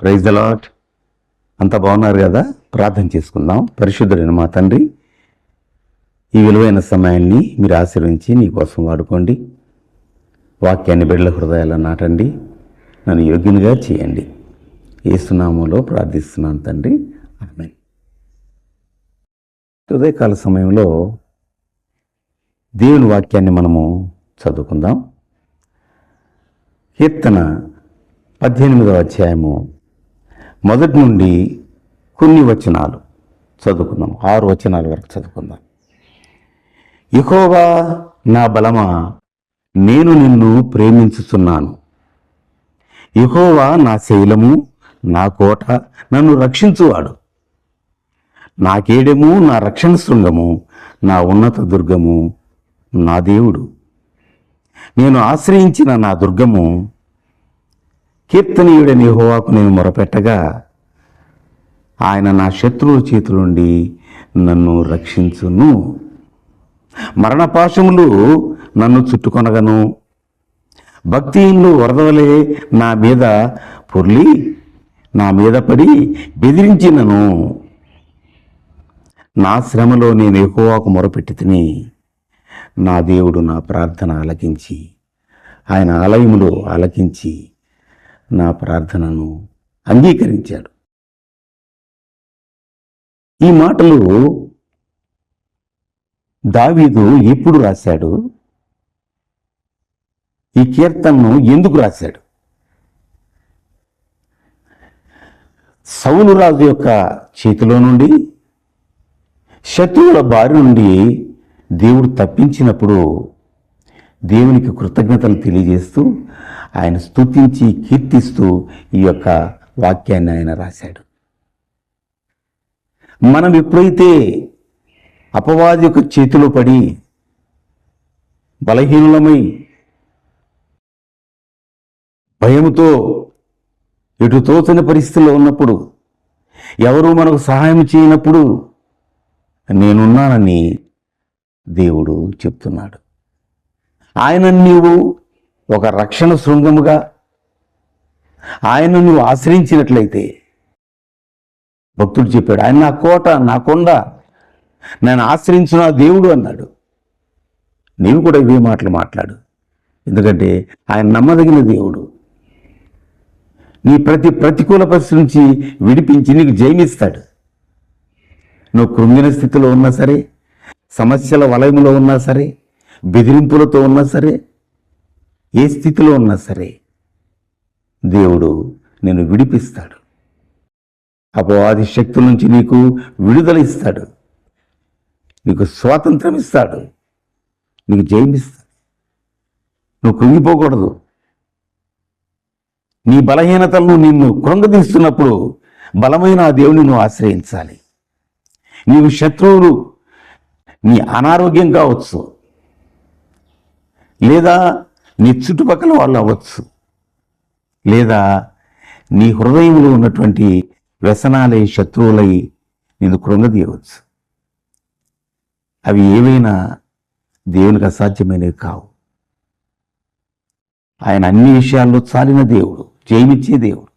Praise the lord. అంతా బాగున్నారు కదా? ప్రార్థన చేసుకుందాం. పరిశుద్ధుడైన మా తండ్రి, ఈ విలువైన సమయాన్ని మీరు ఆశీర్వదించి నీ కోసం వాడుకోండి. వాక్యాన్ని బిడ్డల హృదయాల్లో నాటండి. నన్ను యోగ్యునిగా చేయండి. యేసు నామములో ప్రార్థిస్తున్నాను తండ్రి, ఆమేన్. ఉదయకాల సమయంలో దేవుని వాక్యాన్ని మనము చదువుకుందాం. కీర్తన 18వ అధ్యాయము మొదటి నుండి కొన్ని వచనాలు చదువుకుందాం. 6 వచనాల వరకు చదువుకుందాం. యెహోవా నా బలమా, నేను నిన్ను ప్రేమించుచున్నాను. యెహోవా నా శైలము, నా కోట, నన్ను రక్షించువాడు. నా కేడెము, నా రక్షణ శృంగము, నా ఉన్నత దుర్గము, నా దేవుడు. నేను ఆశ్రయించిన నా దుర్గము. కీర్తనీయుడైన యెహోవాకు నేను మొరపెట్టగా ఆయన నా శత్రువుల చేతుల నుండి నన్ను రక్షించును. మరణపాశములు నన్ను చుట్టుకొనగను. భక్తిహీనులు వరదవలే నా మీద పొర్లి నా మీద పడి బెదిరించినను. నా శ్రమలో నేను యెహోవాకు మొరపెట్టి తిని, నా దేవుడు నా ప్రార్థన ఆలకించి, ఆయన ఆలయములో ఆలకించి నా ప్రార్థనను అంగీకరించాడు. ఈ మాటలు దావీదు ఎప్పుడు రాశాడు? ఈ కీర్తనను ఎందుకు రాశాడు? సౌలు రాజు యొక్క చేతిలో నుండి, శత్రువుల బారి నుండి దేవుడు తప్పించినప్పుడు దేవునికి కృతజ్ఞతలు తెలియజేస్తూ, ఆయన స్తుతించి కీర్తిస్తూ ఈ యొక్క వాక్యాన్ని ఆయన రాశాడు. మనం ఎప్పుడైతే అపవాది యొక్క చేతిలో పడి బలహీనులమై భయముతో ఎటు తోచని పరిస్థితుల్లో ఉన్నప్పుడు, ఎవరూ మనకు సహాయం చేయనప్పుడు నేనున్నానని దేవుడు చెప్తున్నాడు. ఆయన నీవు ఒక రక్షణ శృంగముగా ఆయన నువ్వు ఆశ్రయించినట్లయితే, భక్తుడు చెప్పాడు, ఆయన నా కోట, నా కొండ, నేను ఆశ్రయించిన దేవుడు అన్నాడు. నీవు కూడా ఇవే మాటలు మాట్లాడు. ఎందుకంటే ఆయన నమ్మదగిన దేవుడు. నీ ప్రతికూల పరిస్థితి నుంచి విడిపించి నీకు జయమిస్తాడు. నువ్వు కృంగిన స్థితిలో ఉన్నా సరే, సమస్యల వలయంలో ఉన్నా సరే, బెదిరింపులతో ఉన్నా సరే, ఏ స్థితిలో ఉన్నా సరే దేవుడు నిన్ను విడిపిస్తాడు. అపవాది శక్తుల నుంచి నీకు విడుదల ఇస్తాడు. నీకు స్వాతంత్రం ఇస్తాడు. నీకు జయమిస్తాడు. నువ్వు కృంగిపోకూడదు. నీ బలహీనతలను నిన్ను కృంగదీస్తున్నప్పుడు బలమైన ఆ దేవుని నువ్వు ఆశ్రయించాలి. నీవు శత్రువులు, నీ అనారోగ్యం కావచ్చు, లేదా నీ చుట్టుపక్కల వాళ్ళు అవ్వచ్చు, లేదా నీ హృదయంలో ఉన్నటువంటి వ్యసనాలై శత్రువులై నిన్ను కృంగదీయవచ్చు. అవి ఏవైనా దేవునికి అసాధ్యమైనవి కావు. ఆయన అన్ని విషయాల్లో చాలిన దేవుడు, జయమిచ్చే దేవుడు.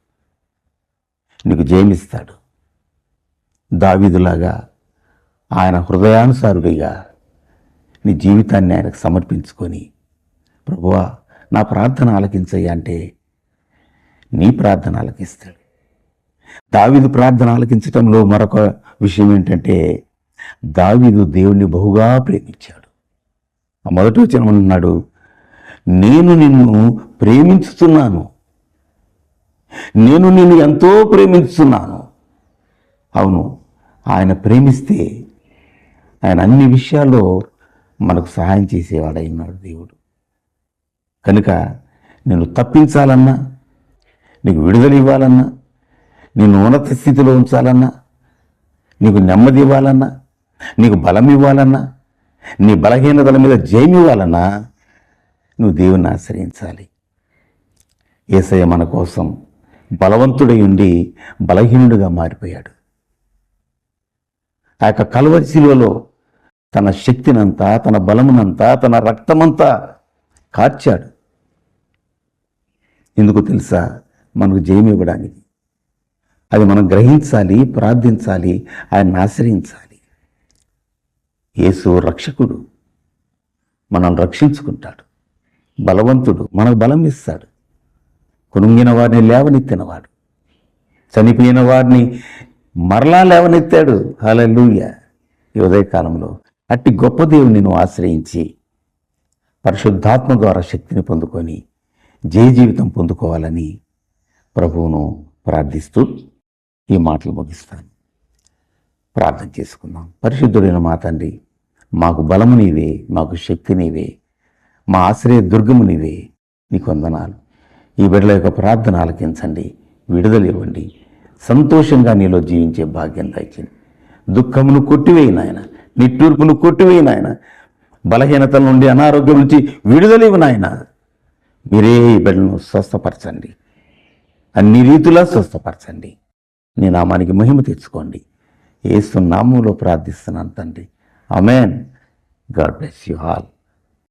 నీకు జయమిస్తాడు. దావీదులాగా ఆయన హృదయానుసారుడిగా నీ జీవితాన్ని ఆయనకు సమర్పించుకొని, ప్రభువా నా ప్రార్థన ఆలకించయ్యా అంటే నీ ప్రార్థన ఆలకిస్తాడు. దావీదు ప్రార్థన ఆలకించటంలో మరొక విషయం ఏంటంటే, దావీదు దేవుణ్ణి బహుగా ప్రేమించాడు. ఆ మొదటి వచనం అన్నాడు, నేను నిన్ను ప్రేమించుతున్నాను. నేను నిన్ను ఎంతో ప్రేమించుతున్నాను. అవును, ఆయన ప్రేమిస్తే ఆయన అన్ని విషయాల్లో మనకు సహాయం చేసేవాడై ఉన్నాడు దేవుడు. కనుక నిన్ను తప్పించాలన్నా, నీకు విడుదల ఇవ్వాలన్నా, నిన్ను ఉన్నత స్థితిలో ఉంచాలన్నా, నీకు నెమ్మది ఇవ్వాలన్నా, నీకు బలం ఇవ్వాలన్నా, నీ బలహీనతల మీద జయం ఇవ్వాలన్నా నువ్వు దేవుని ఆశ్రయించాలి. యేసయ్య మన కోసం బలవంతుడై ఉండి బలహీనుడిగా మారిపోయాడు. ఆ యొక్క కల్వరి శిలువలో తన శక్తినంతా, తన బలమునంతా, తన రక్తమంతా కార్చాడు. ఎందుకు తెలుసా? మనకు జయం ఇవ్వడానికి. అది మనం గ్రహించాలి, ప్రార్థించాలి, ఆయన్ని ఆశ్రయించాలి. యేసు రక్షకుడు, మనల్ని రక్షించుకుంటాడు. బలవంతుడు, మనకు బలం ఇస్తాడు. కునుంగిన వారిని లేవనెత్తినవాడు, చనిపోయిన వారిని మరలా లేవనెత్తాడు. హల్లెలూయా. ఈ ఉదయకాలంలో అట్టి గొప్ప దేవుని నువ్వు ఆశ్రయించి పరిశుద్ధాత్మ ద్వారా శక్తిని పొందుకొని జయ జీవితం పొందుకోవాలని ప్రభువును ప్రార్థిస్తూ ఈ మాటలు ముగిస్తాను. ప్రార్థన చేసుకుందాం. పరిశుద్ధుడైన మా తండ్రి, మాకు బలము నీవే, మాకు శక్తి నీవే, మా ఆశ్రయ దుర్గము నీవే. నీకు వందనాలు. ఈ బిడ్డల యొక్క ప్రార్థన ఆలకించండి, విడుదల ఇవ్వండి. సంతోషంగా నీలో జీవించే భాగ్యం దయచేయండి. దుఃఖమును కొట్టివేయి నాయన, నిట్టూర్పును కొట్టివేయి నాయన, బలహీనతల నుండి, అనారోగ్యం నుంచి విడుదల ఇవ్వు నాయన. మీరే ఈ బిడ్డలను స్వస్థపరచండి, అన్ని రీతులా స్వస్థపరచండి. నీ నామానికి మహిమ తెచ్చుకోండి. యేసు నామములో ప్రార్థిస్తున్నాను తండ్రి. ఆమేన్. God bless you all.